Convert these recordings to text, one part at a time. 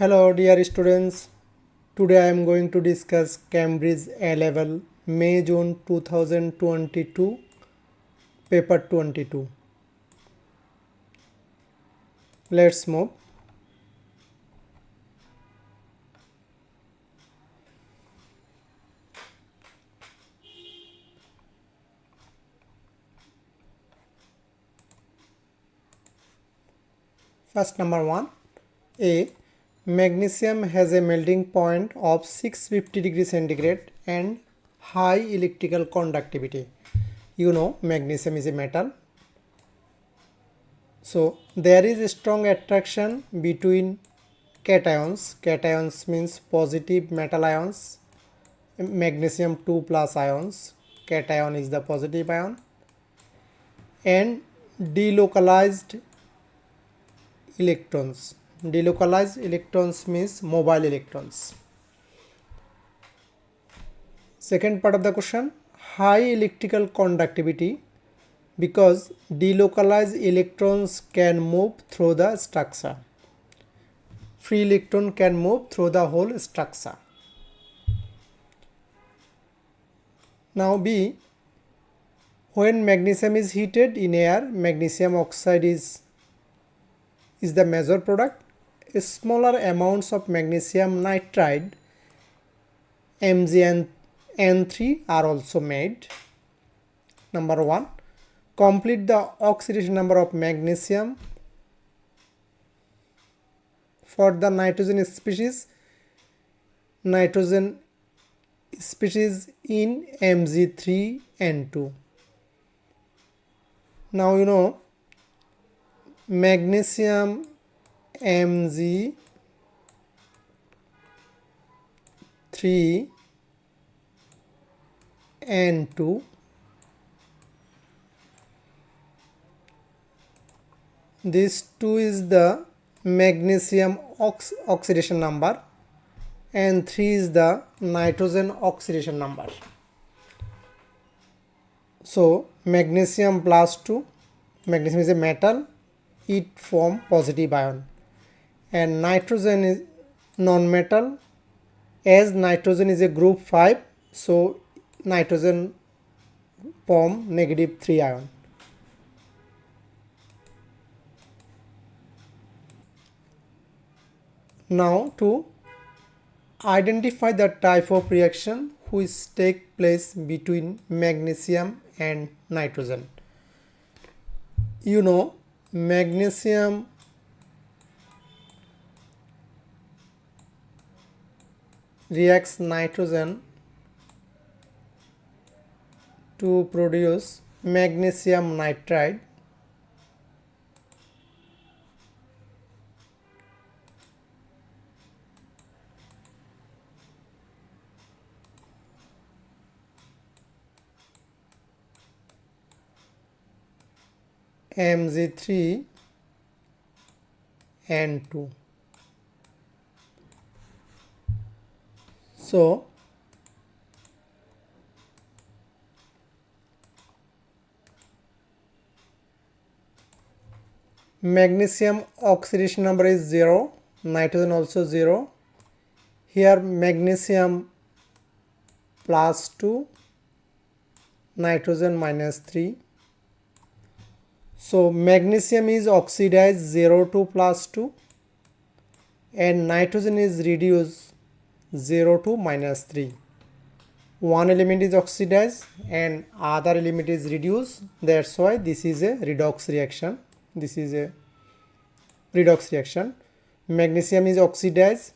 Hello dear students, today I am going to discuss Cambridge A-Level May-June 2022 paper 22. Let's move. First number 1. A. Magnesium has a melting point of 650 degrees centigrade and high electrical conductivity. You know magnesium is a metal. So there is a strong attraction between cations. Cations means positive metal ions. Magnesium 2 plus ions. Cation is the positive ion. And delocalized electrons. Delocalized electrons means mobile electrons. Second part of the question, high electrical conductivity because delocalized electrons can move through the structure. Free electron can move through the whole structure. Now B, when magnesium is heated in air, magnesium oxide is the major product. Smaller amounts of magnesium nitride MgN3 are also made. Number 1, complete the oxidation number of magnesium for the nitrogen species in Mg3N2. Now you know magnesium Mg3 N2, this 2 is the magnesium oxidation number and 3 is the nitrogen oxidation number. So magnesium plus 2, magnesium is a metal, it form positive ion, and nitrogen is non-metal. As nitrogen is a group 5, so nitrogen form negative 3 ion. Now to identify the type of reaction which take place between magnesium and nitrogen. You know magnesium reacts nitrogen to produce magnesium nitride. Mg3N2. So magnesium oxidation number is 0, nitrogen also 0. Here magnesium plus 2, nitrogen minus 3. So magnesium is oxidized 0 to plus 2 and nitrogen is reduced 0 to minus 3. One element is oxidized and other element is reduced. That's why this is a redox reaction. This is a redox reaction. Magnesium is oxidized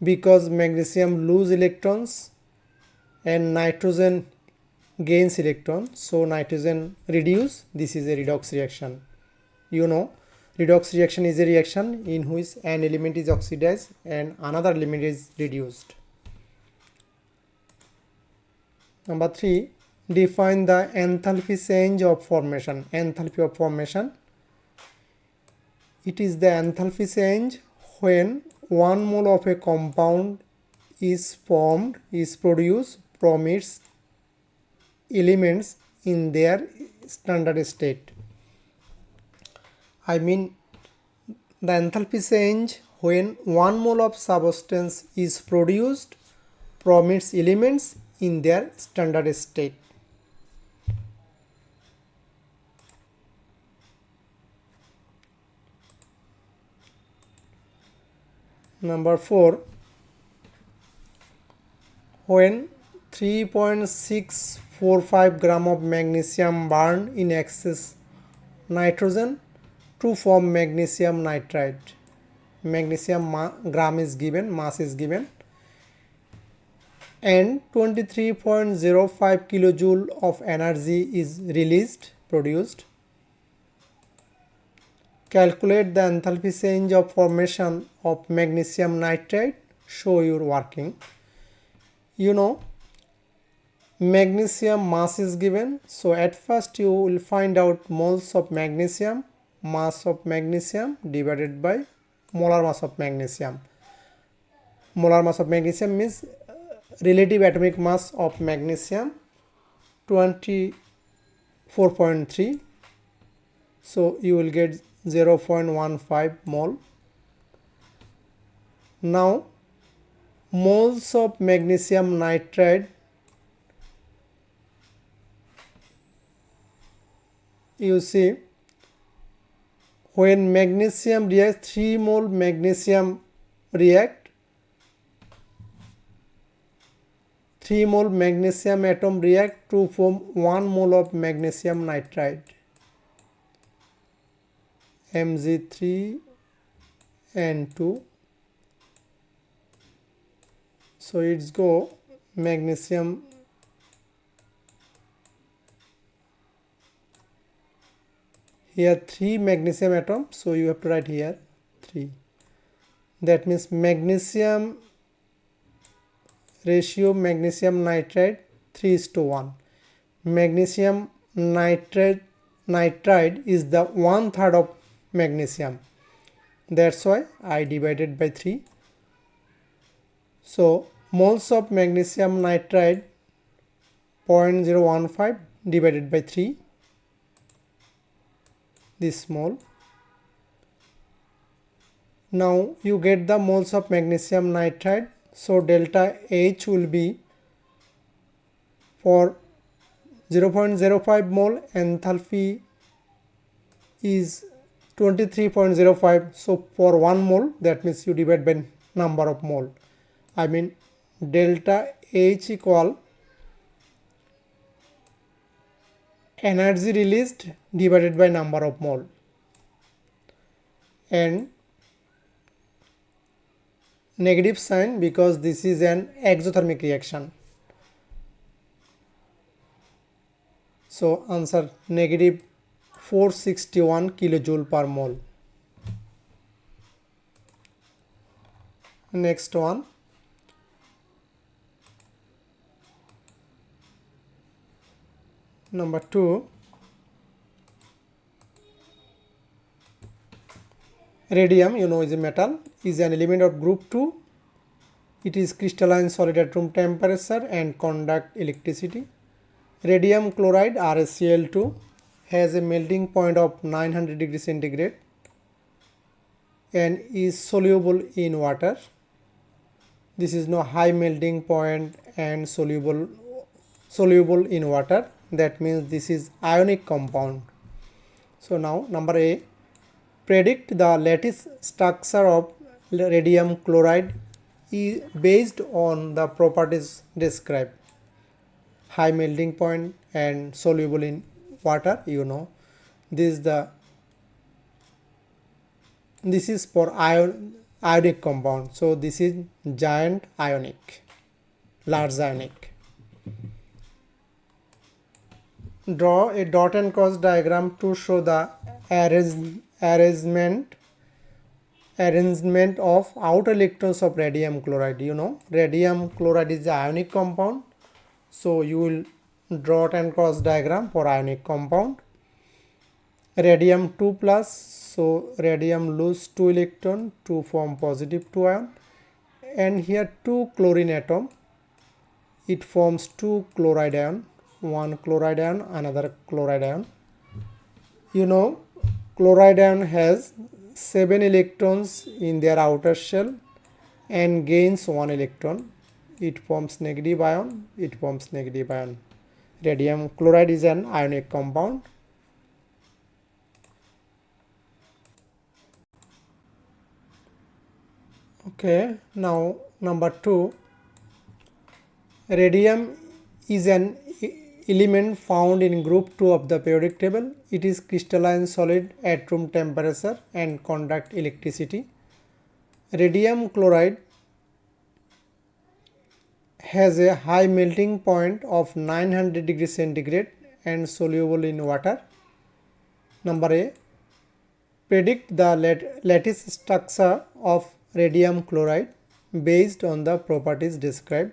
because magnesium lose electrons and nitrogen gains electron, so nitrogen reduce. This is a redox reaction. You know redox reaction is a reaction in which an element is oxidized and another element is reduced. Number 3, define the enthalpy change of formation. Enthalpy of formation, it is the enthalpy change when 1 mole of a compound is produced from its elements in their standard state. I mean the enthalpy change when 1 mole of substance is produced from its elements in their standard state. Number 4, when 3.645 gram of magnesium burn in excess nitrogen to form magnesium nitride. Magnesium gram is given, mass is given, and 23.05 kilojoule of energy is released, produced. Calculate the enthalpy change of formation of magnesium nitride. Show your working. You know, magnesium mass is given, so at first you will find out moles of magnesium, mass of magnesium divided by molar mass of magnesium. Molar mass of magnesium means relative atomic mass of magnesium 24.3, so you will get 0.15 mole. Now moles of magnesium nitride, you see, when magnesium reacts, 3 mole magnesium react, 3 mole magnesium atom react to form 1 mole of magnesium nitride, Mg3N2. So it's go magnesium here 3 magnesium atoms, so you have to write here 3. That means magnesium ratio magnesium nitride 3:1. Magnesium nitride is the 1/3 of magnesium. That's why I divided by 3. So moles of magnesium nitride 0.015 divided by 3, this mole. Now you get the moles of magnesium nitride, so delta H will be for 0.05 mole, enthalpy is 23.05, so for 1 mole, that means you divide by number of mole. I mean delta H equal energy released divided by number of mole, and negative sign because this is an exothermic reaction. So answer negative 461 kilojoule per mole. Next one, number 2, radium, you know, is a metal, is an element of group 2. It is crystalline solid at room temperature and conduct electricity. Radium chloride RaCl2 has a melting point of 900 degrees centigrade and is soluble in water. This is no high melting point and soluble in water. That means this is ionic compound. So now number A, predict the lattice structure of radium chloride is based on the properties described. High melting point and soluble in water, you know, this is for ionic compound, so this is giant ionic, large ionic. Draw a dot and cross diagram to show the arrangement of outer electrons of radium chloride. You know, radium chloride is the ionic compound, so you will draw dot and cross diagram for ionic compound. Radium 2 plus, so radium lose 2 electron to form positive 2 ion, and here 2 chlorine atom, it forms 2 chloride ion, one chloride ion, another chloride ion. You know, chloride ion has 7 electrons in their outer shell and gains 1 electron. It forms negative ion, it forms negative ion. Radium chloride is an ionic compound. Okay, now number 2. Radium is an element found in group 2 of the periodic table. It is crystalline solid at room temperature and conduct electricity. Radium chloride has a high melting point of 900 degrees centigrade and soluble in water. Number A. Predict the lattice structure of radium chloride based on the properties described.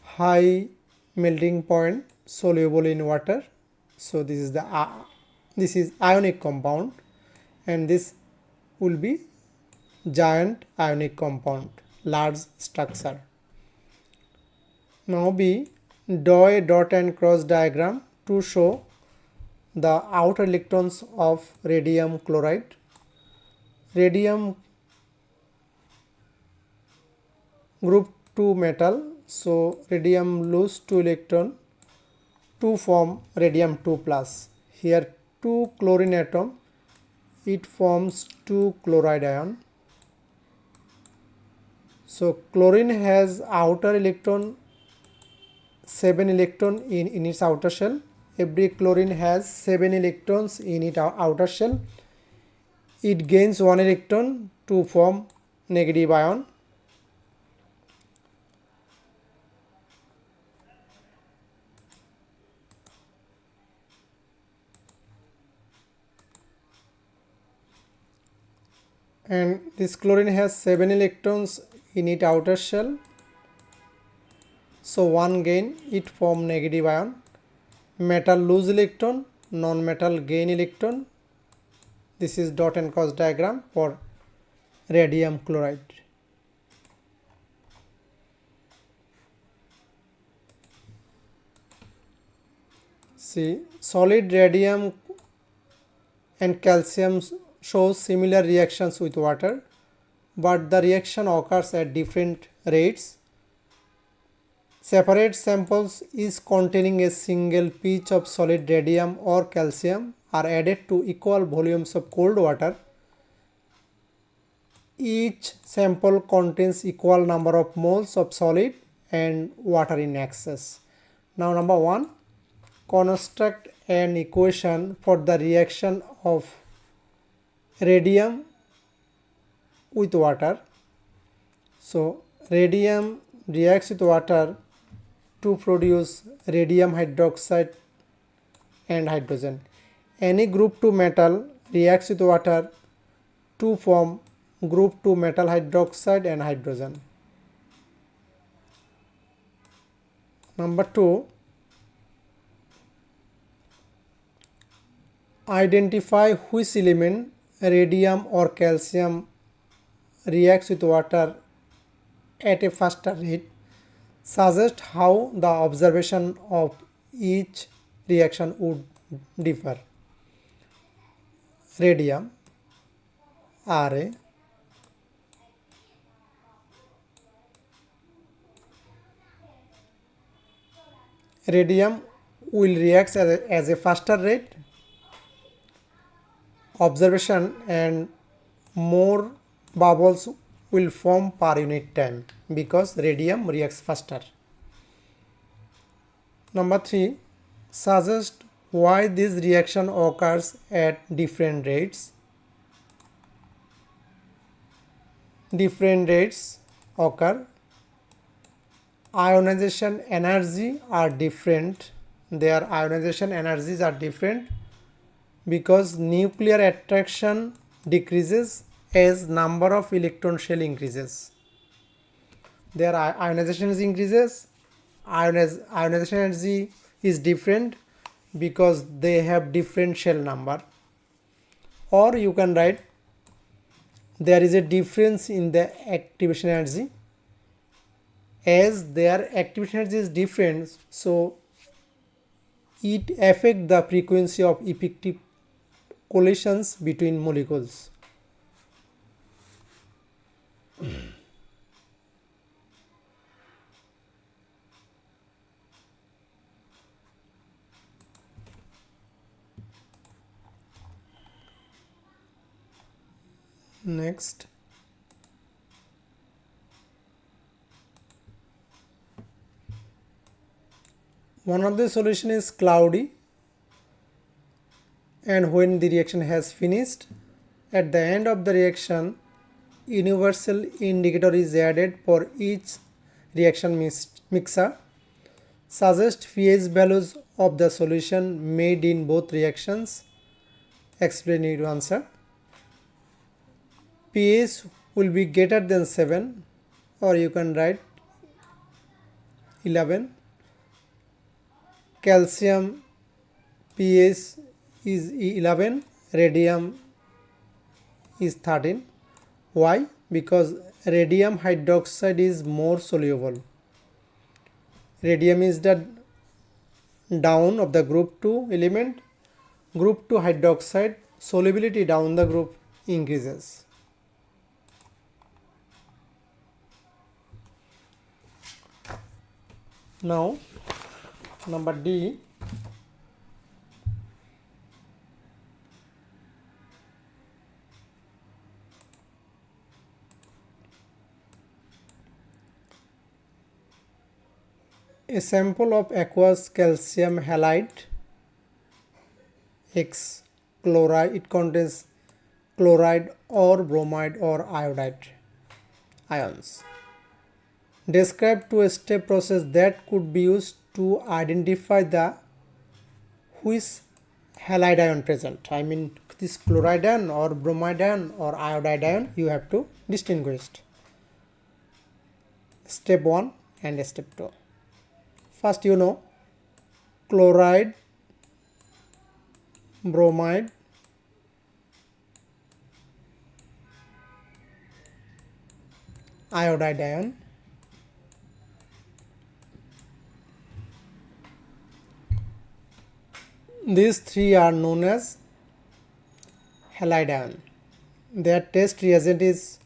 High melting point, soluble in water. So this is ionic compound, and this will be giant ionic compound, large structure. Now B. Draw a dot and cross diagram to show the outer electrons of radium chloride. Radium group 2 metal, so radium lose 2 electron to form radium 2 plus. Here 2 chlorine atom, it forms 2 chloride ion. So chlorine has outer electron 7 electron in its outer shell. Every chlorine has 7 electrons in its outer shell. It gains 1 electron to form negative ion. And this chlorine has 7 electrons in its outer shell. So 1 gain, it form negative ion. Metal lose electron, non-metal gain electron. This is dot and cross diagram for radium chloride. See, solid radium and calcium shows similar reactions with water, but the reaction occurs at different rates. Separate samples each containing a single pitch of solid radium or calcium are added to equal volumes of cold water. Each sample contains equal number of moles of solid and water in excess. Now number 1, construct an equation for the reaction of radium with water. So radium reacts with water to produce radium hydroxide and hydrogen. Any group 2 metal reacts with water to form group 2 metal hydroxide and hydrogen. Number 2, identify which element, radium or calcium, reacts with water at a faster rate. Suggest how the observation of each reaction would differ. Radium, Ra, radium will react as a faster rate. Observation and more bubbles will form per unit time because radium reacts faster. Number 3, suggest why this reaction occurs at different rates. Different rates occur. Ionization energy are different. Their ionization energies are different because nuclear attraction decreases as number of electron shell increases. Their ionization increases. Ionization energy is different because they have different shell number. Or you can write there is a difference in the activation energy. As their activation energy is different, so it affects the frequency of effective collisions between molecules. Next, one of the solution is cloudy, and when the reaction has finished, at the end of the reaction, universal indicator is added for each reaction mixer. Suggest pH values of the solution made in both reactions. Explain your answer. pH will be greater than 7, or you can write 11. Calcium pH is 11, radium is 13. Why? Because radium hydroxide is more soluble. Radium is the down of the group 2 element. Group 2 hydroxide solubility down the group increases. Now, number D. A sample of aqueous calcium halide X chloride, it contains chloride or bromide or iodide ions. Describe two-step process that could be used to identify the which halide ion present. I mean this chloride ion or bromide ion or iodide ion, you have to distinguish. Step 1 and step 2. First, you know chloride, bromide, iodide ion. These three are known as halide ion. Their test reagent is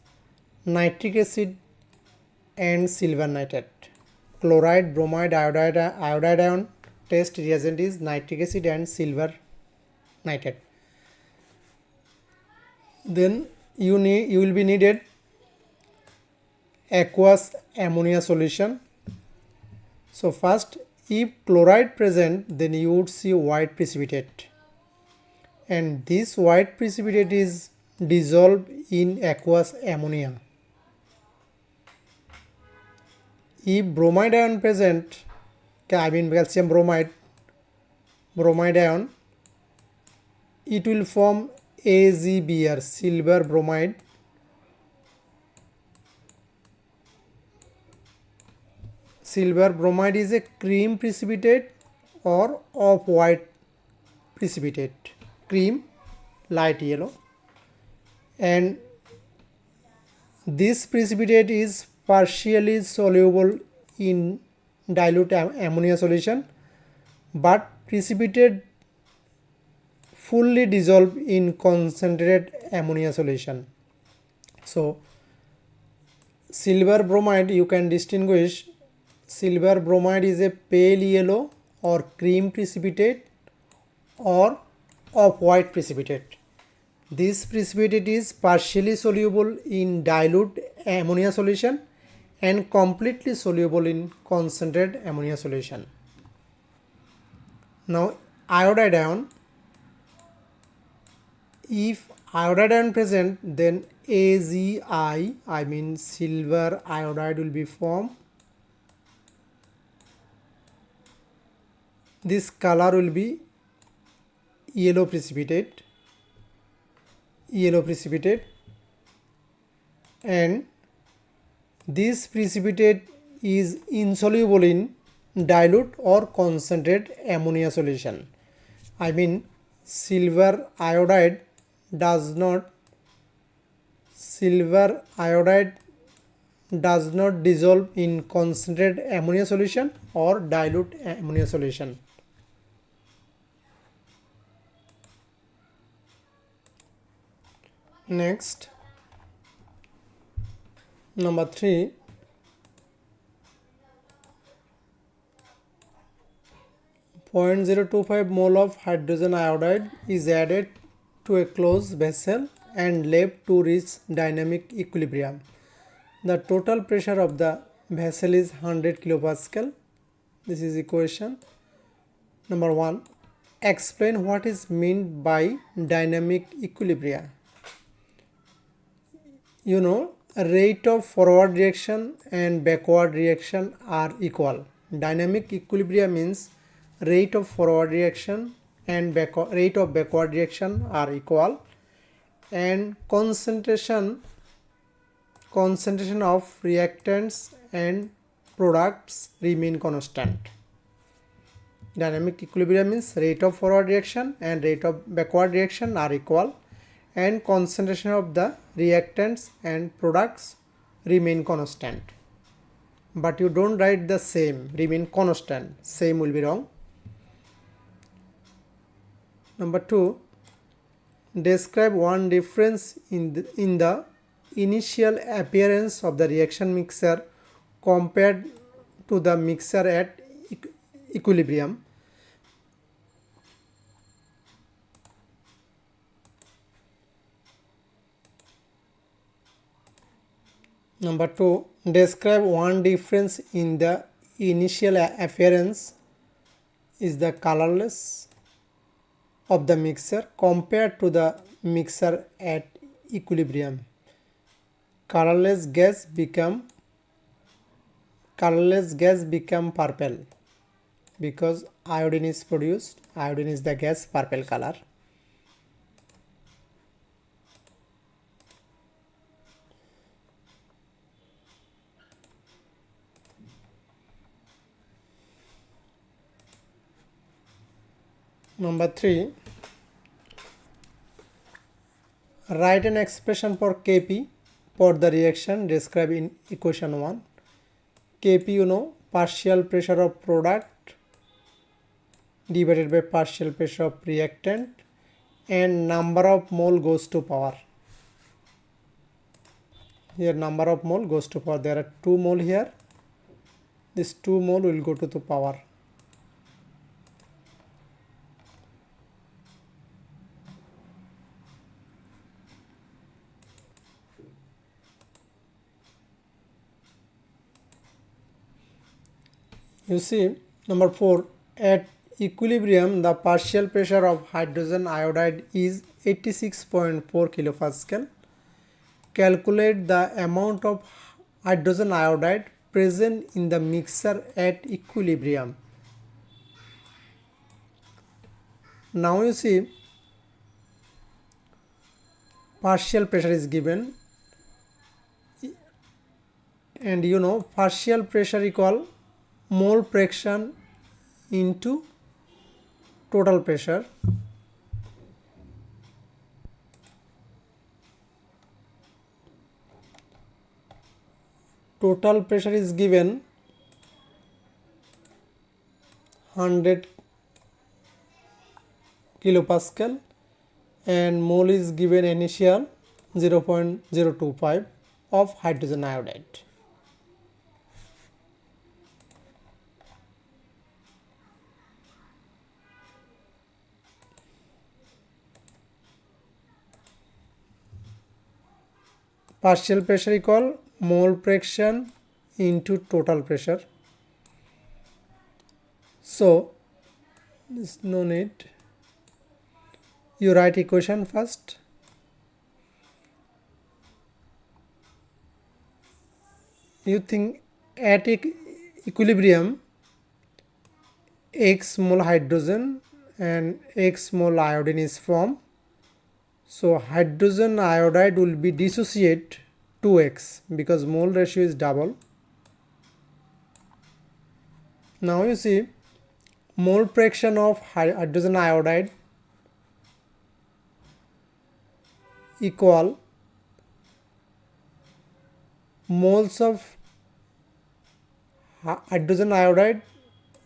nitric acid and silver nitrate. Chloride, bromide, iodide ion test reagent is nitric acid and silver nitrate. Then you will be needed aqueous ammonia solution. So first, if chloride present, then you would see white precipitate, and this white precipitate is dissolved in aqueous ammonia. If bromide ion present, I mean calcium bromide ion, it will form AgBr, silver bromide. Silver bromide is a cream precipitate or off-white precipitate, cream, light yellow, and this precipitate is partially soluble in dilute ammonia solution, but precipitate fully dissolved in concentrated ammonia solution. So silver bromide, you can distinguish silver bromide is a pale yellow or cream precipitate or off-white precipitate. This precipitate is partially soluble in dilute ammonia solution and completely soluble in concentrated ammonia solution. Now iodide ion, if iodide ion present, then AgI, I mean silver iodide will be formed. This color will be yellow precipitate, and this precipitate is insoluble in dilute or concentrated ammonia solution. I mean silver iodide does not dissolve in concentrated ammonia solution or dilute ammonia solution. Next, Number 3, .025 mole of hydrogen iodide is added to a closed vessel and left to reach dynamic equilibrium. The total pressure of the vessel is 100 kilopascal. This is equation. Number 1. Explain what is meant by dynamic equilibrium. You know, rate of forward reaction and backward reaction are equal. Dynamic equilibrium means rate of forward reaction and rate of backward reaction are equal, and concentration of reactants and products remain constant. Dynamic equilibrium means rate of forward reaction and rate of backward reaction are equal, and concentration of the reactants and products remain constant. But you don't write the same, remain constant, same will be wrong. Number 2, describe one difference in the initial appearance of the reaction mixture compared to the mixture at equilibrium. Number 2, describe one difference in the initial appearance is the colorless of the mixture compared to the mixture at equilibrium. Colorless gas become purple because iodine is produced. Iodine is the gas, purple color. Number 3, write an expression for Kp for the reaction described in equation 1. Kp, you know, partial pressure of product divided by partial pressure of reactant, and number of mole goes to power. Here number of mole goes to power. There are 2 mole here. This 2 mole will go to the power. You see, number 4, at equilibrium the partial pressure of hydrogen iodide is 86.4 kilopascal. Calculate the amount of hydrogen iodide present in the mixture at equilibrium. Now you see, partial pressure is given, and you know partial pressure equal mole fraction into total pressure. Total pressure is given 100 kilopascal and mole is given initial 0.025 of hydrogen iodide. Partial pressure equal mole fraction into total pressure. So there's no need. You write equation first. You think at equilibrium x mole hydrogen and x mole iodine is formed. So hydrogen iodide will be dissociate 2x because mole ratio is double. Now you see mole fraction of hydrogen iodide equal moles of hydrogen iodide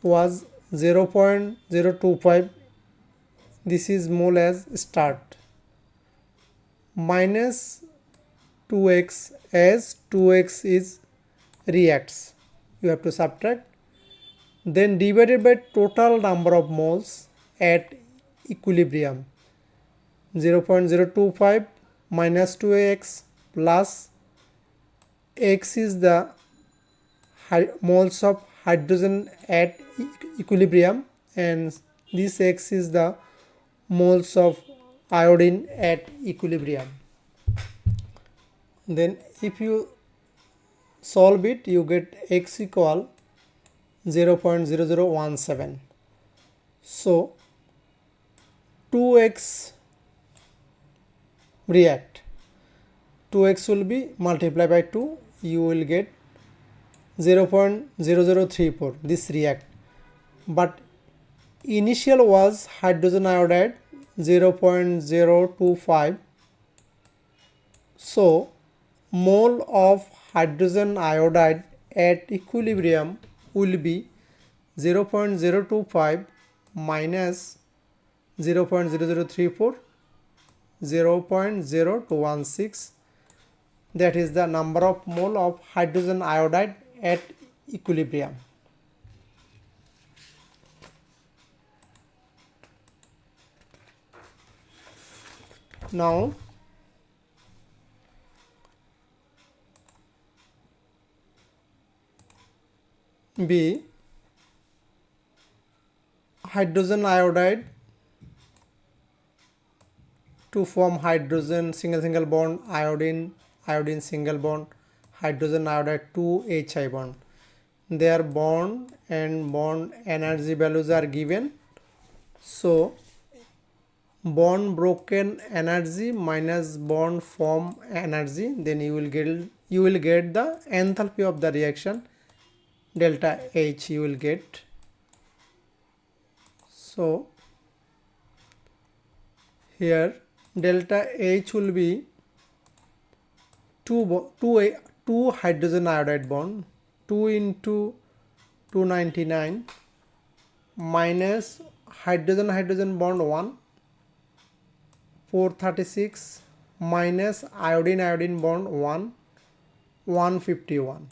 was 0.025. This is mole as start minus 2x as 2x is reacts. You have to subtract. Then divided by total number of moles at equilibrium. 0.025 minus 2x plus x is the moles of hydrogen at equilibrium, and this x is the moles of iodine at equilibrium. Then if you solve it, you get x equal 0.0017. So 2x react, 2x will be multiplied by 2, you will get 0.0034, this react. But initial was hydrogen iodide 0.025, so mole of hydrogen iodide at equilibrium will be 0.025 minus 0.0034, 0.0216, that is the number of mole of hydrogen iodide at equilibrium. Now B, hydrogen iodide to form hydrogen single bond, iodine single bond, hydrogen iodide 2 Hi bond. Their bond and bond energy values are given. So bond broken energy minus bond form energy, then you will get the enthalpy of the reaction, delta H you will get. So here delta H will be 2 hydrogen iodide bond, 2 into 299 minus hydrogen bond 1, 436 minus iodine bond 1, 151.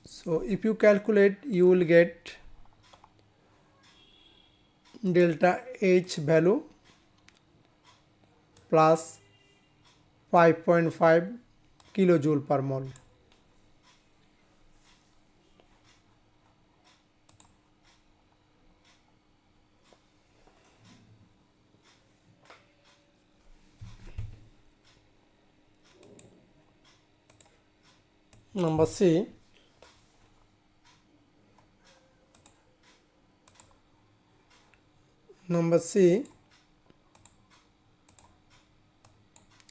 So if you calculate, you will get delta H value plus 5.5 kilojoule per mole. Number C,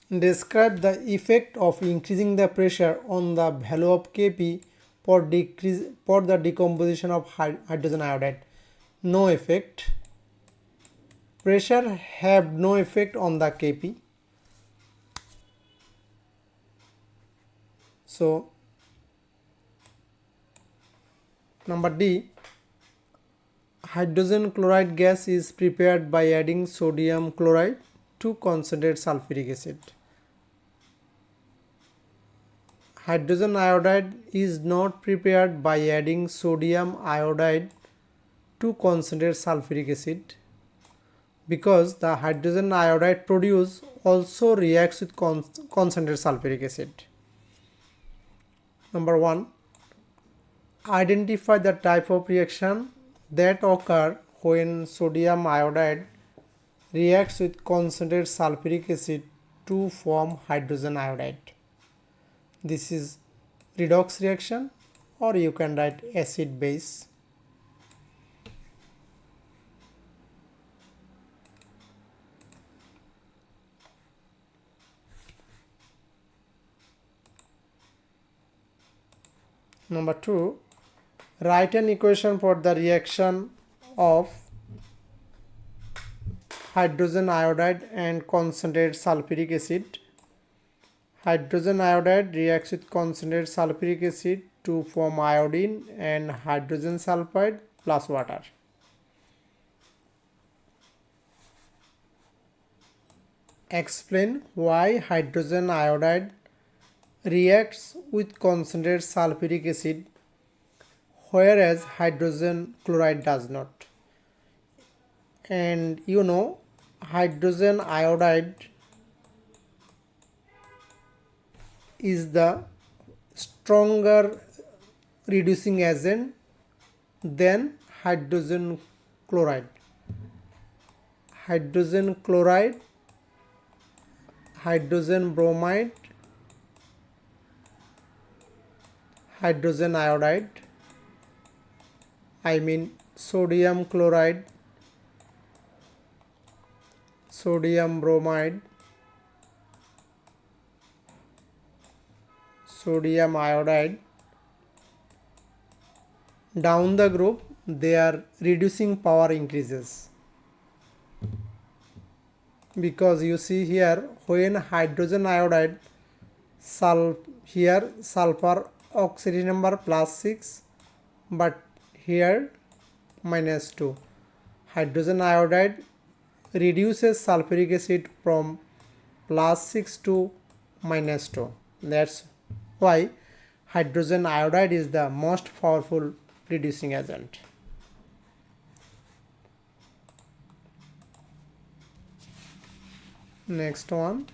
describe the effect of increasing the pressure on the value of Kp for the decomposition of hydrogen iodide. No effect. Pressure have no effect on the Kp. So number D, hydrogen chloride gas is prepared by adding sodium chloride to concentrate sulfuric acid. Hydrogen iodide is not prepared by adding sodium iodide to concentrate sulfuric acid, because the hydrogen iodide produced also reacts with concentrated sulfuric acid. Number 1, identify the type of reaction that occur when sodium iodide reacts with concentrated sulfuric acid to form hydrogen iodide. This is redox reaction, or you can write acid base. Number 2, write an equation for the reaction of hydrogen iodide and concentrated sulfuric acid. Hydrogen iodide reacts with concentrated sulfuric acid to form iodine and hydrogen sulfide plus water. Explain why hydrogen iodide reacts with concentrated sulfuric acid whereas hydrogen chloride does not. And you know, hydrogen iodide is the stronger reducing agent than hydrogen chloride. Hydrogen chloride, hydrogen bromide, hydrogen iodide, I mean sodium chloride, sodium bromide, sodium iodide, down the group their reducing power increases, because you see here when hydrogen iodide here sulfur oxidity number +6 but here -2. Hydrogen iodide reduces sulfuric acid from +6 to -2. That's why hydrogen iodide is the most powerful reducing agent. Next one.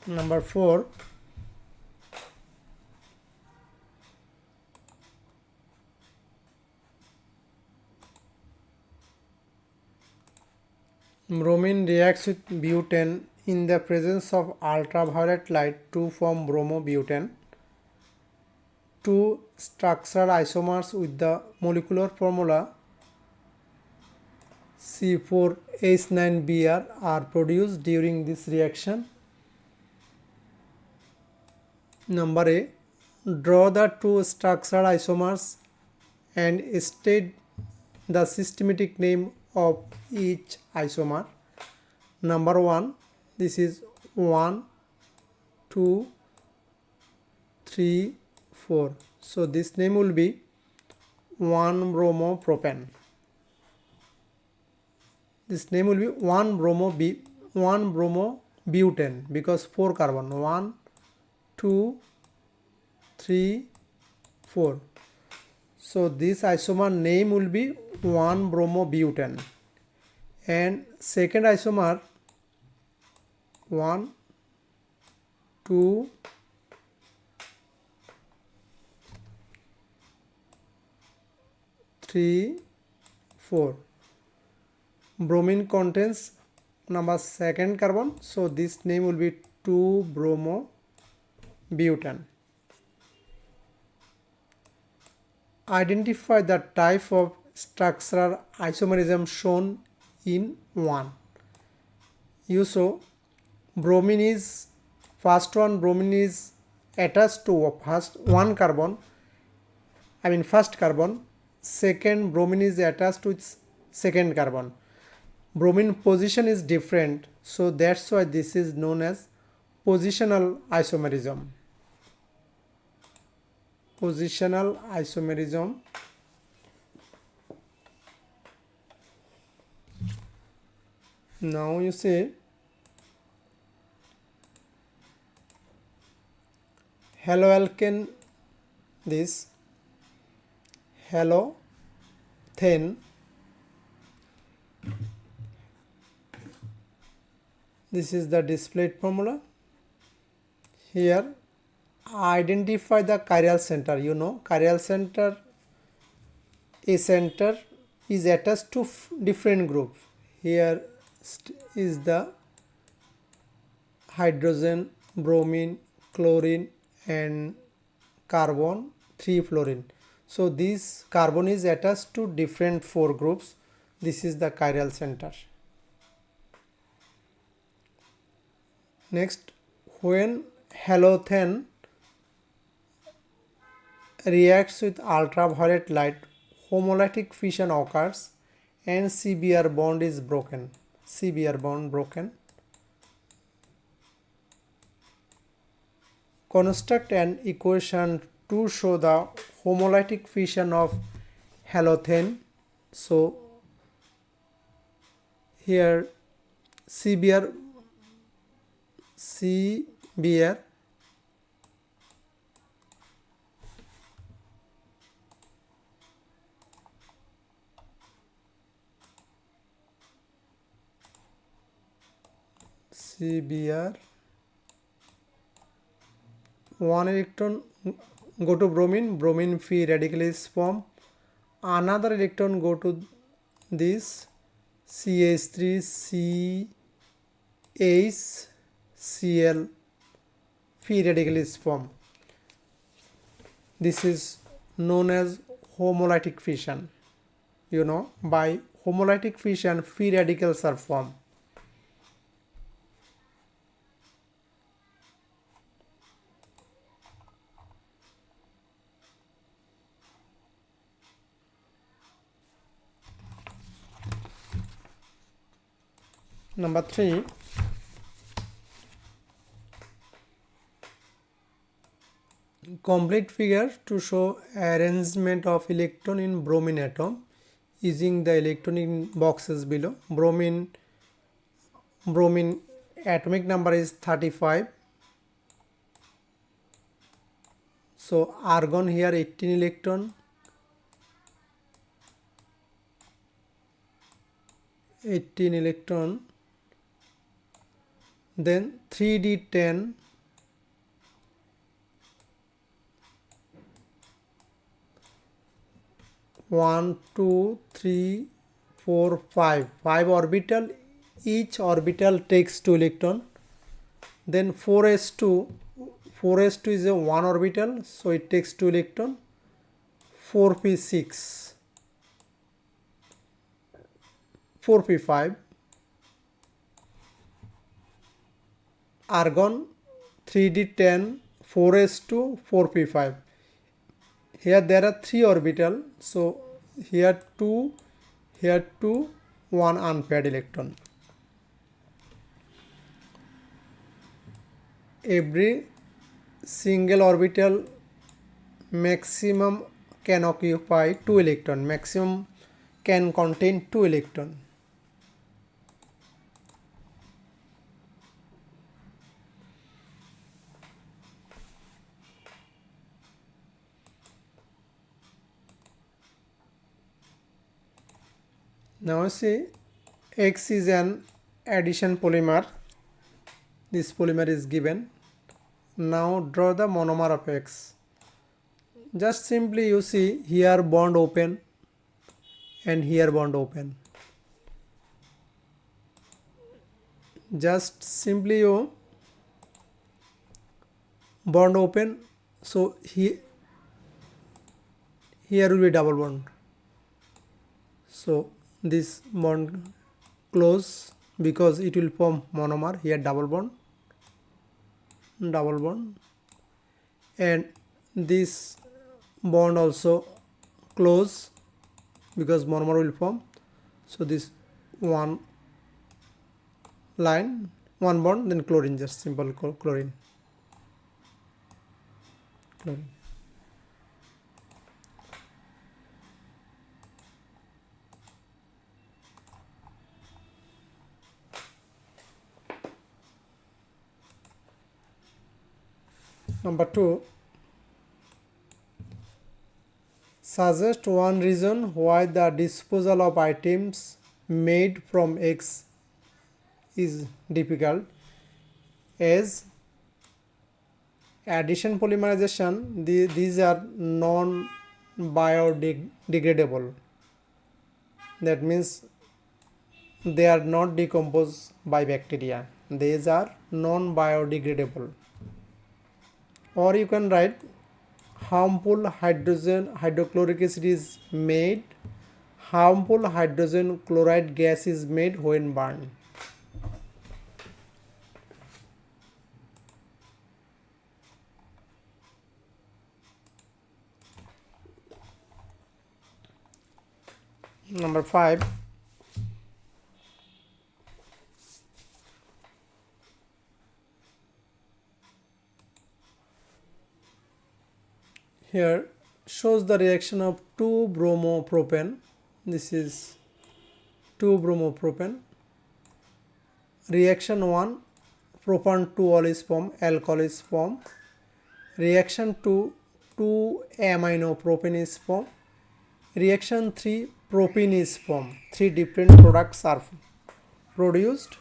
Number 4. Bromine reacts with butane in the presence of ultraviolet light to form bromobutane. Two structured isomers with the molecular formula C4H9Br are produced during this reaction. Number A. Draw the two structured isomers and state the systematic name of each isomer. Number 1, this is 1, 2, 3, 4. So this name will be 1-bromopropane. This name will be 1-bromobutane because 4 carbon, 1, 2, 3, 4. So this isomer name will be 1-bromobutane. And second isomer 1, 2, 3, 4. Bromine contains number second carbon, so this name will be 2-bromobutane. Identify the type of structural isomerism shown in 1. You saw bromine is first attached to first carbon. Second, bromine is attached to its second carbon. Bromine position is different, so that's why this is known as positional isomerism. Positional isomerism. Now you say haloalkane, this halothane, this is the displayed formula. Here identify the chiral center. You know, chiral center, a center is attached to different groups. Here is the hydrogen, bromine, chlorine and carbon, 3-fluorine. So this carbon is attached to different 4 groups. This is the chiral center. Next, when halothane reacts with ultraviolet light, homolytic fission occurs and CBr bond is broken. CBr bond broken. Construct an equation to show the homolytic fission of halothane. So here CBr CBr CBr, one electron go to bromine, bromine free radical is formed, another electron go to this CH3 CHCl, free radical is formed. This is known as homolytic fission. You know, by homolytic fission free radicals are formed. Number 3, complete figure to show arrangement of electron in bromine atom using the electronic boxes below. Bromine atomic number is 35. So argon here 18 electron, 18 electron, then 3d10, 1 2 3 4 5 orbital, each orbital takes 2 electron. Then 4s2 is a 1 orbital, so it takes 2 electron. 4p6, 4p5, argon 3d10, 4s2, 4p5. Here there are 3 orbital, so here 2, 1 unpaired electron. Every single orbital maximum can occupy 2 electron, maximum can contain 2 electron. Now see, X is an addition polymer. This polymer is given. Now draw the monomer of X. Just simply you see here bond open and here bond open. Just simply you bond open, so here will be double bond. So this bond close because it will form monomer. Here double bond, and this bond also close because monomer will form. So this one line, one bond, then chlorine, just simple chlorine. Number 2, suggest one reason why the disposal of items made from X is difficult. As addition polymerization, these are non-biodegradable. That means they are not decomposed by bacteria. These are non-biodegradable. Or you can write harmful hydrochloric acid is made, harmful hydrogen chloride gas is made when burned. Number 5, here shows the reaction of 2-bromopropane. This is 2-bromopropane. reaction 1, propan 2-ol is formed, alcohol is formed. Reaction 2, 2-aminopropane is formed. Reaction 3, propene is formed. Three different products are produced.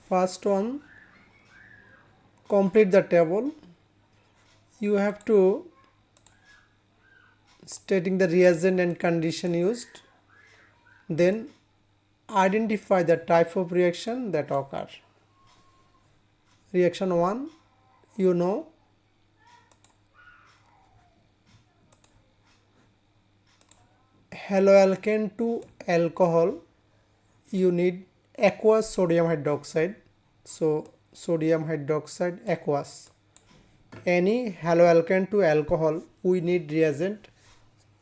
First one, complete the table. You have to stating the reagent and condition used, then identify the type of reaction that occur. Reaction 1, you know, haloalkane to alcohol, you need aqueous sodium hydroxide. So sodium hydroxide aqueous. Any haloalkane to alcohol, we need reagent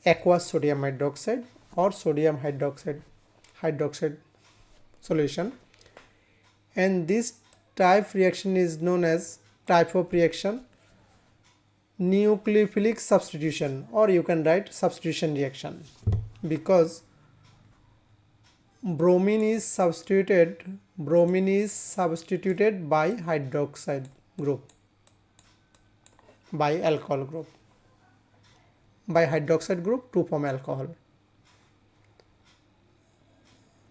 aqueous sodium hydroxide or sodium hydroxide solution. And this type reaction is known as type of reaction nucleophilic substitution, or you can write substitution reaction, because bromine is substituted by hydroxide group, by alcohol group, by hydroxide group to form alcohol.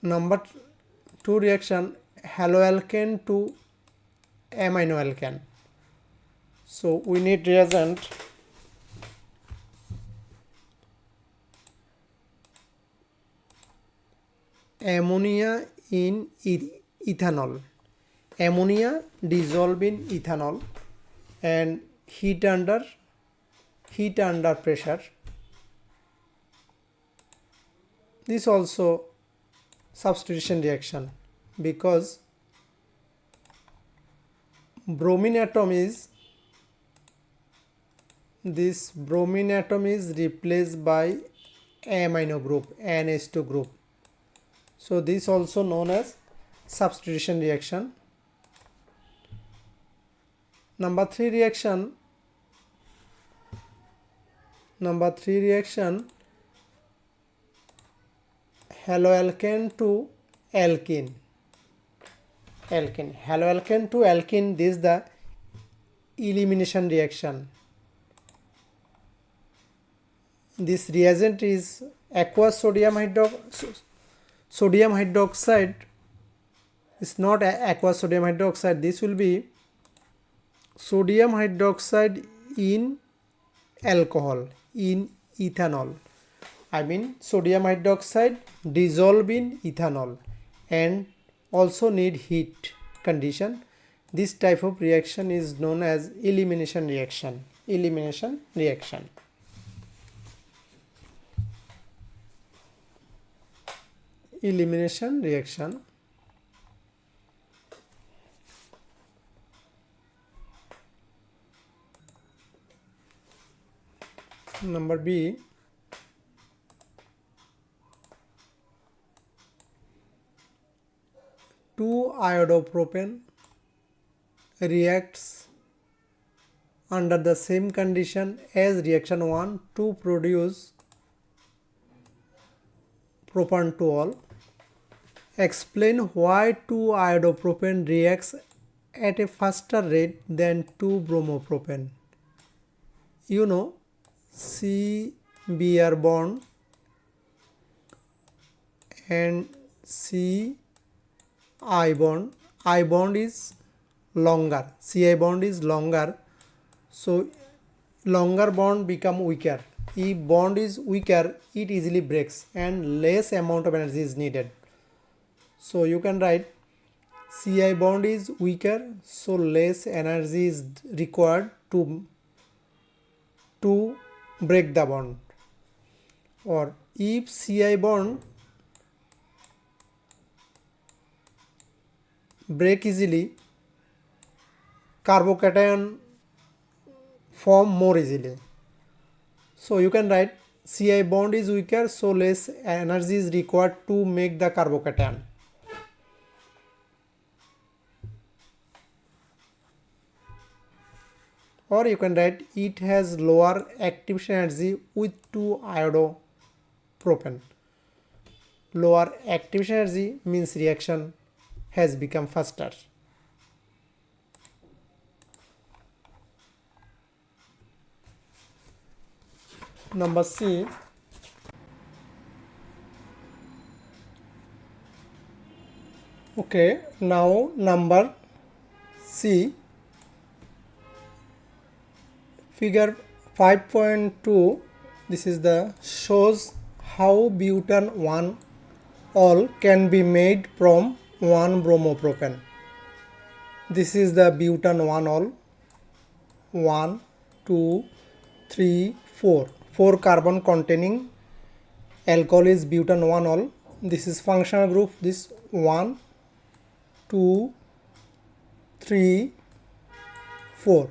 Number 2 reaction, haloalkane to aminoalkane. So we need reagent ammonia in ethanol. Ammonia dissolved in ethanol and heat under pressure. This also substitution reaction, because bromine atom is replaced by amino group, NH2 group. So this also known as substitution reaction. Number 3 reaction, haloalkane to alkene. Haloalkane to alkene, this is the elimination reaction. This reagent is aqueous sodium hydroxide. It's not aqueous sodium hydroxide. This will be sodium hydroxide in alcohol, in ethanol. I mean sodium hydroxide dissolved in ethanol and also need heat condition. This type of reaction is known as elimination reaction. Number B, 2-iodopropane reacts under the same condition as reaction 1 to produce propan 2-ol. Explain why 2-iodopropane reacts at a faster rate than 2-bromopropane. You know, C-Br bond and C-I bond. I bond is longer, Ci bond is longer, so longer bond become weaker. If bond is weaker, it easily breaks and less amount of energy is needed. So you can write Ci bond is weaker, so less energy is required to break the bond. Or if Ci bond break easily, carbocation form more easily. So you can write Ci bond is weaker, so less energy is required to make the carbocation. or you can write it has lower activation energy with 2-iodopropane. Lower activation energy means reaction has become faster. Number C. Okay, now number C. Figure 5.2, this is the shows how butane 1 all can be made from 1-bromopropane. This is the butane 1 all, 1, 2, 3, 4. 4 carbon containing alcohol is butane 1 all. This is functional group, this 1, 2, 3, 4.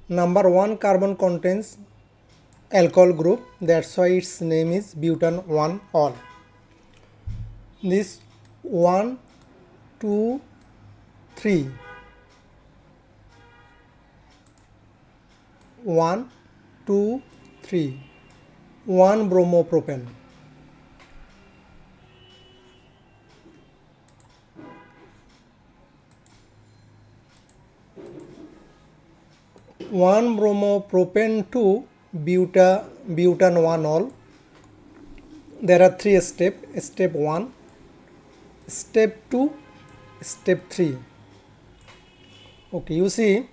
Number 1 carbon contains alcohol group, that's why its name is butane 1 all. This 1, 2, 3, 1, 2, 3, 1-bromopropane. One bromopropane to butane 1 all. There are 3 steps. Step 1, step 2, step 3. Okay, you see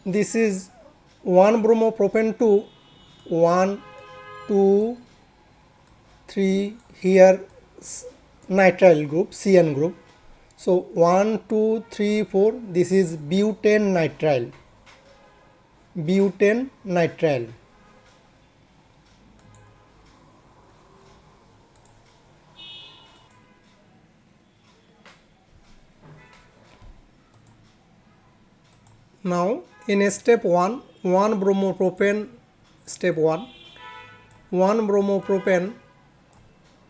this is 1-bromopropane to 1, 2, 3, here nitrile group, CN group. So 1, 2, 3, 4, this is butane nitrile. Butane nitrile. Now in step 1, 1-bromopropane, step 1, 1-bromopropane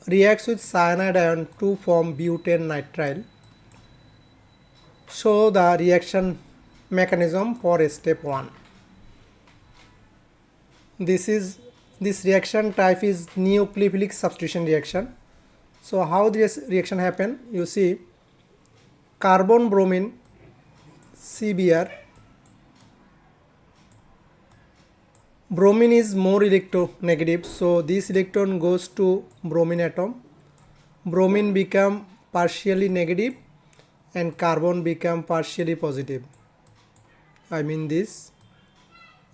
reacts with cyanide ion to form butane nitrile. Show the reaction mechanism for step 1. This reaction type is nucleophilic substitution reaction. So how this reaction happen? You see carbon bromine CBr. Bromine is more electronegative, so this electron goes to bromine atom. Bromine become partially negative and carbon become partially positive. I mean this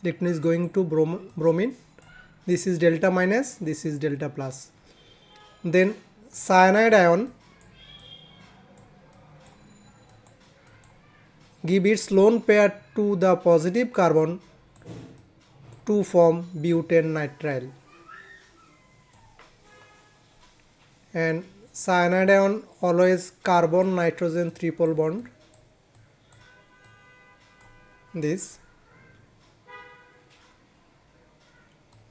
electron is going to bromine. This is delta minus, this is delta plus. Then cyanide ion give its lone pair to the positive carbon to form butane nitrile. And cyanide ion always carbon nitrogen triple bond. This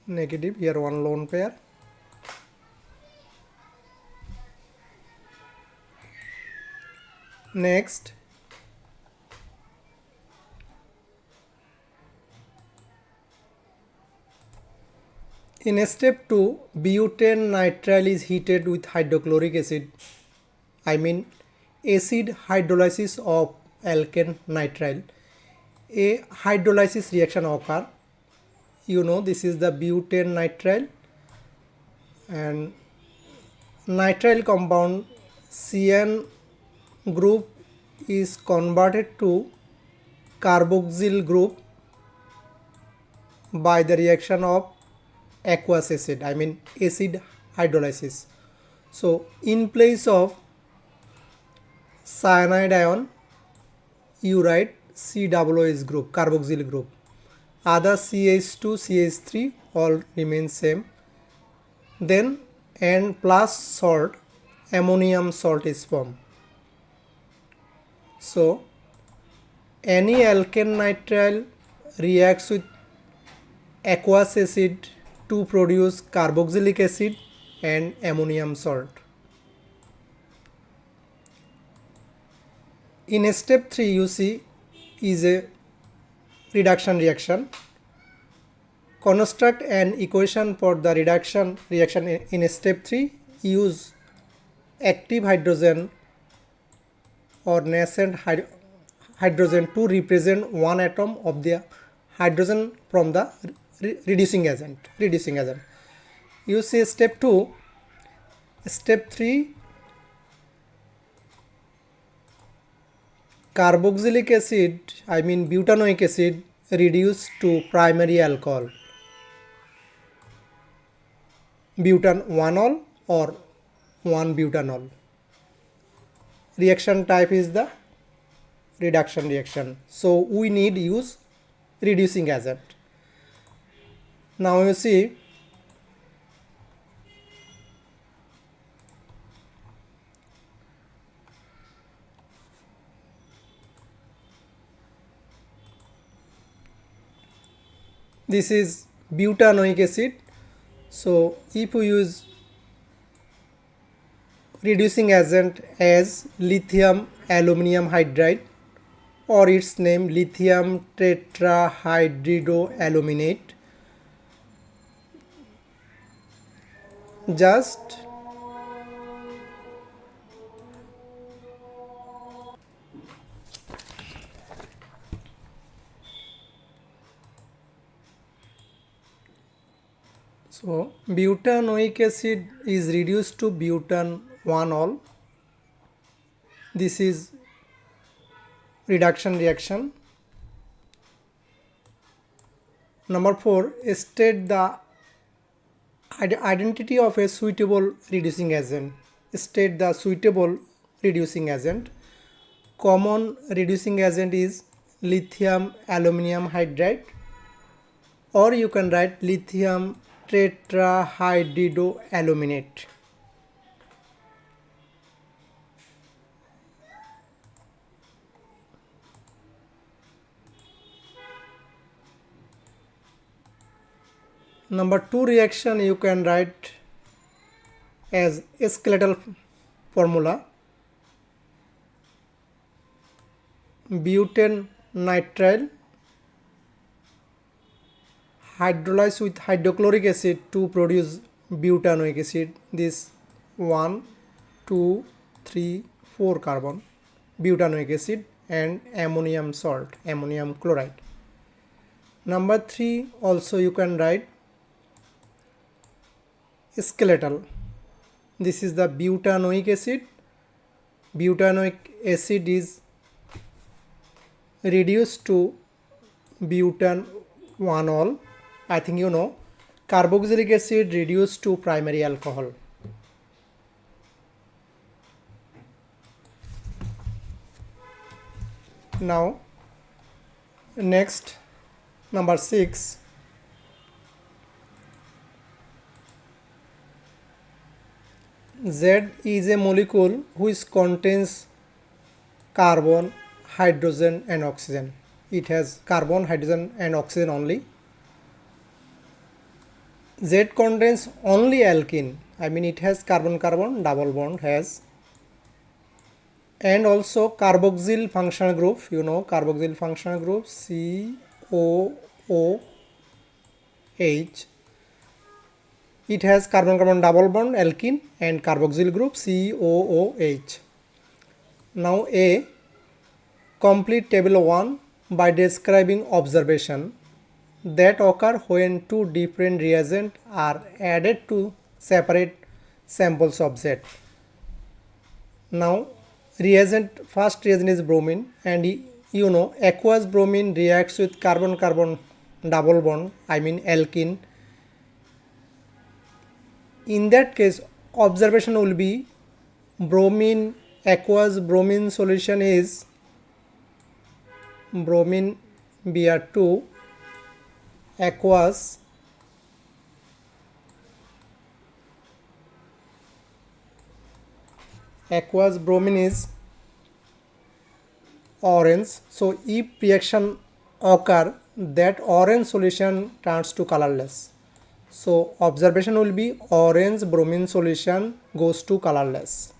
negative, here one lone pair. Next, in step 2, butane nitrile is heated with hydrochloric acid. I mean acid hydrolysis of alkane nitrile. A hydrolysis reaction occur. You know this is the butane nitrile, and nitrile compound CN group is converted to carboxyl group by the reaction of aqueous acid, I mean acid hydrolysis. So in place of cyanide ion you write COOH group, carboxyl group. Other CH2, CH3 all remain same. Then N plus salt, ammonium salt is formed. So any alkane nitrile reacts with aqueous acid to produce carboxylic acid and ammonium salt. In step 3 you see is a reduction reaction. Construct an equation for the reduction reaction in step 3. Use active hydrogen or nascent hydrogen to represent one atom of the hydrogen from the reducing agent. You see step 2. Step 3, carboxylic acid, I mean butanoic acid, reduced to primary alcohol, butan-1-ol or 1-butanol. Reaction type is the reduction reaction. So we need use reducing agent. Now you see this is butanoic acid. So if we use reducing agent as lithium aluminum hydride, or its name lithium tetrahydroaluminate, just so butanoic acid is reduced to butan-1-ol. This is reduction reaction. Number 4, state the identity of a suitable reducing agent. State the suitable reducing agent. Common reducing agent is lithium aluminum hydride, or you can write lithium tetrahydroaluminate. Number 2 reaction you can write as a skeletal formula. Butane nitrile hydrolyzed with hydrochloric acid to produce butanoic acid. This 1, 2, 3, 4 carbon butanoic acid and ammonium salt, ammonium chloride. Number 3 also you can write skeletal. This is the butanoic acid. Butanoic acid is reduced to butan-1-ol. I think you know. Carboxylic acid reduced to primary alcohol. Now next, number 6. Z is a molecule which contains carbon, hydrogen and oxygen. It has carbon, hydrogen and oxygen only. Z contains only alkene. I mean it has carbon-carbon double bond has, and also carboxyl functional group. You know carboxyl functional group COOH. It has carbon-carbon double bond alkene and carboxyl group COOH. Now A, complete table 1 by describing observation that occur when two different reagents are added to separate samples of Z. Now first reagent is bromine, and you know aqueous bromine reacts with carbon-carbon double bond, I mean alkene. In that case, observation will be bromine, aqueous bromine solution is bromine Br2, aqueous bromine is orange. So if reaction occur, that orange solution turns to colorless. So observation will be orange bromine solution goes to colorless.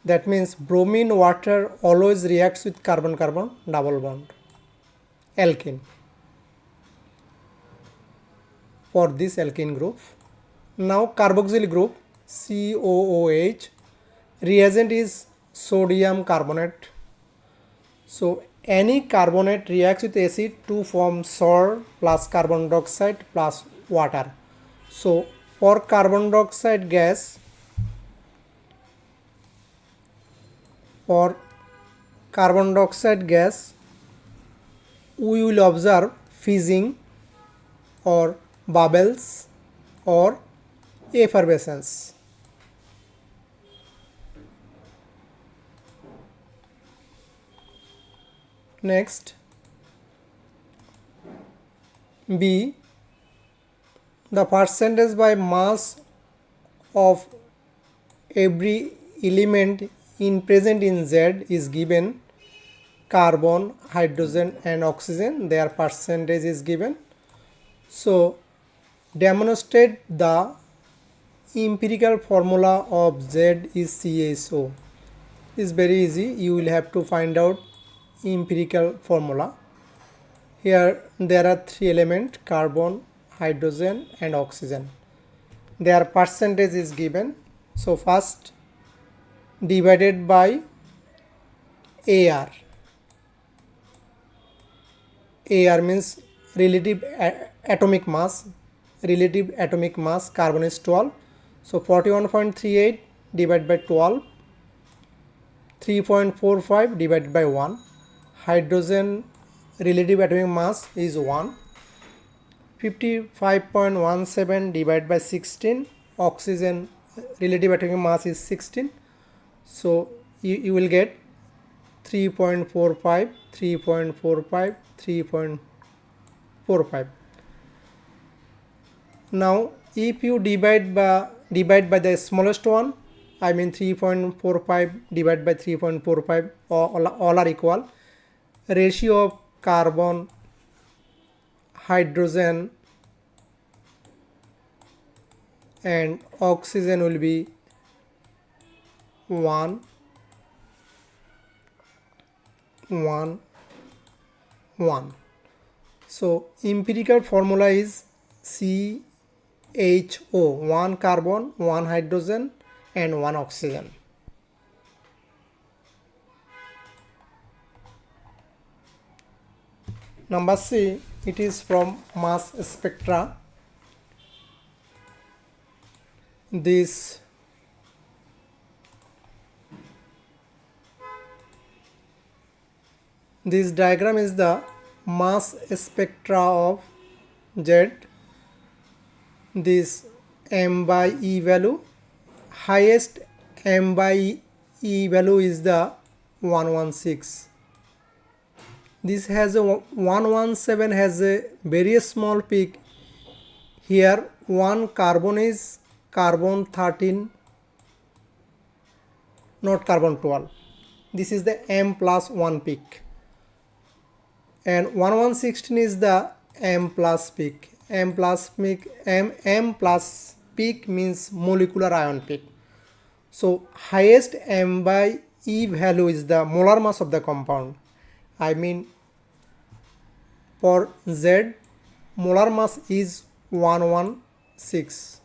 That means bromine water always reacts with carbon-carbon double bond. alkene for this alkene group. Now carboxyl group COOH, reagent is sodium carbonate. So any carbonate reacts with acid to form salt plus carbon dioxide plus water. So for carbon dioxide gas, we will observe fizzing or bubbles or effervescence. Next, B, the percentage by mass of every element present in Z is given. Carbon, hydrogen and oxygen, their percentage is given. So demonstrate the empirical formula of Z is CHO. It's very easy. You will have to find out empirical formula. Here there are three elements: carbon, hydrogen and oxygen. Their percentage is given. So first divided by AR. AR means relative atomic mass. Relative atomic mass, carbon is 12. So 41.38 divided by 12. 3.45 divided by 1. Hydrogen relative atomic mass is 1. 55.17 divided by 16. Oxygen relative atomic mass is 16. So you will get 3.45, 3.45, 3.45. Now if you divide by the smallest one, I mean 3.45 divided by 3.45, all are equal. Ratio of carbon, hydrogen and oxygen will be 1, 1, 1. So empirical formula is CHO, 1 carbon, 1 hydrogen and 1 oxygen. Number C, it is from mass spectra. This diagram is the mass spectra of Z. This m by E value, highest m by E value is the 116. This has a 117 has a very small peak. Here one carbon is carbon 13, not carbon 12. This is the m plus 1 peak. And 1116 is the m plus peak. M plus peak means molecular ion peak. So highest m by E value is the molar mass of the compound. I mean for Z, molar mass is 116.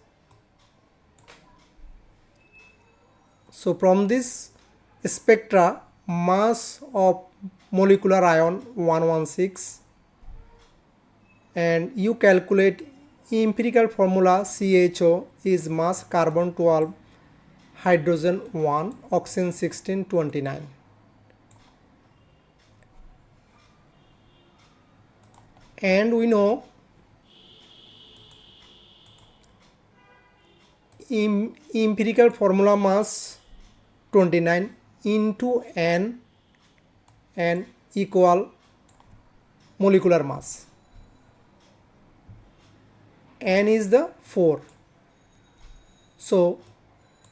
So from this spectra, mass of molecular ion 116, and you calculate empirical formula CHO is mass carbon 12, hydrogen 1, oxygen 16, 29. And we know empirical formula mass 29 into n and equal molecular mass. N is the 4. So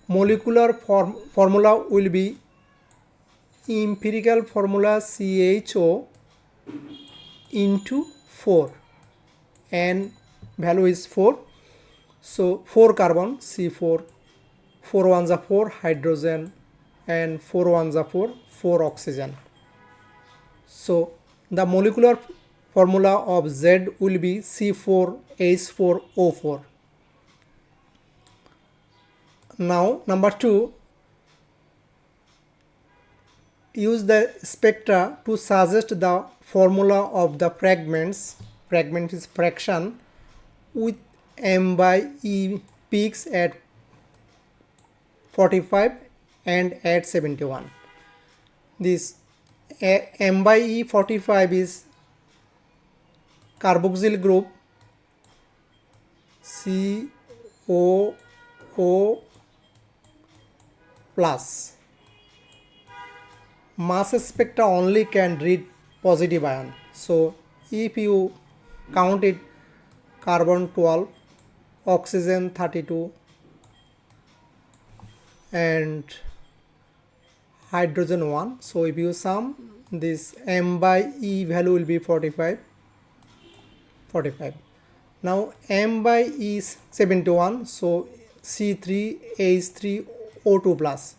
molecular formula will be empirical formula CHO into 4. N value is 4. So 4 carbon C4, 4 ones are 4 hydrogen and 4 ones are 4 oxygen. So the molecular formula of Z will be C4H4O4. Now number 2, use the spectra to suggest the formula of the fragments. Fragment is fraction with M by E peaks at 45 and at 71. This M by E 45 is carboxyl group COO plus. Mass spectra only can read positive ion. So if you count it, carbon 12, oxygen 32 and hydrogen 1. So if you sum, this M by E value will be 45. Now M by E is 71, so C3H3O2 plus.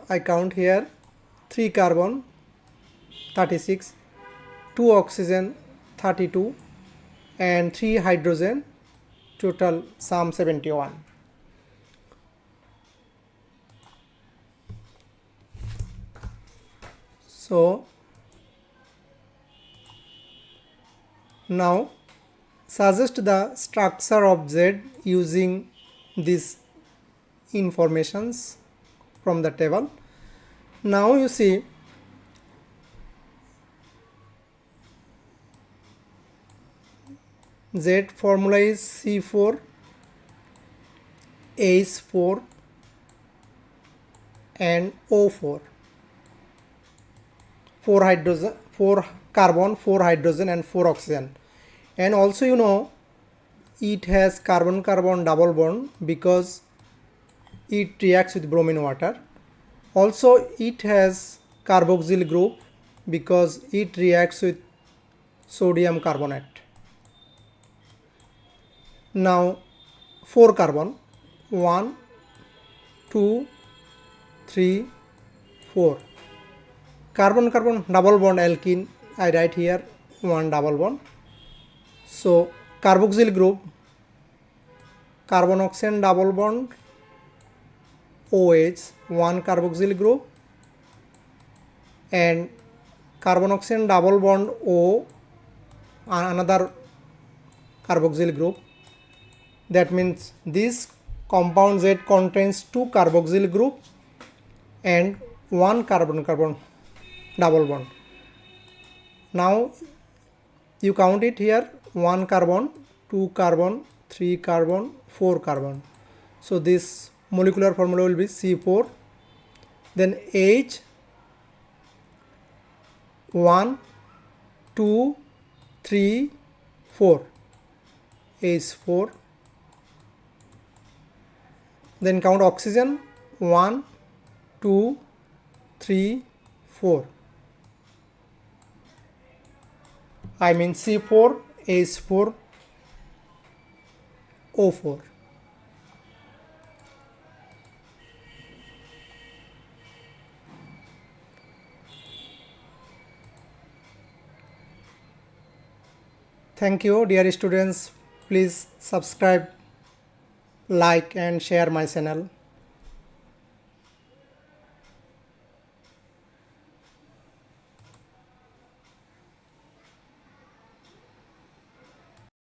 I count here 3 carbon 36, 2 oxygen 32 and 3 hydrogen, total sum 71. So now suggest the structure of Z using these informations from the table. Now you see Z formula is C4 H4 and O4. 4 hydrogen, 4 carbon, 4 hydrogen and 4 oxygen. And also you know it has carbon-carbon double bond because it reacts with bromine water. Also it has carboxyl group because it reacts with sodium carbonate. Now 4 carbon, 1, 2, 3, 4. Carbon-carbon double bond alkene, I write here 1 double bond. So carboxyl group, carbon oxygen double bond OH, 1 carboxyl group, and carbon oxygen double bond O, another carboxyl group. That means this compound Z contains 2 carboxyl group and 1 carbon-carbon double bond. Now you count it here, 1 carbon, 2 carbon, 3 carbon, 4 carbon. So this molecular formula will be C4, then H, 1, 2, 3, 4, H4. Then count oxygen, 1, 2, 3, 4. I mean C4, H4, O4. Thank you, dear students. Please subscribe, like and share my channel.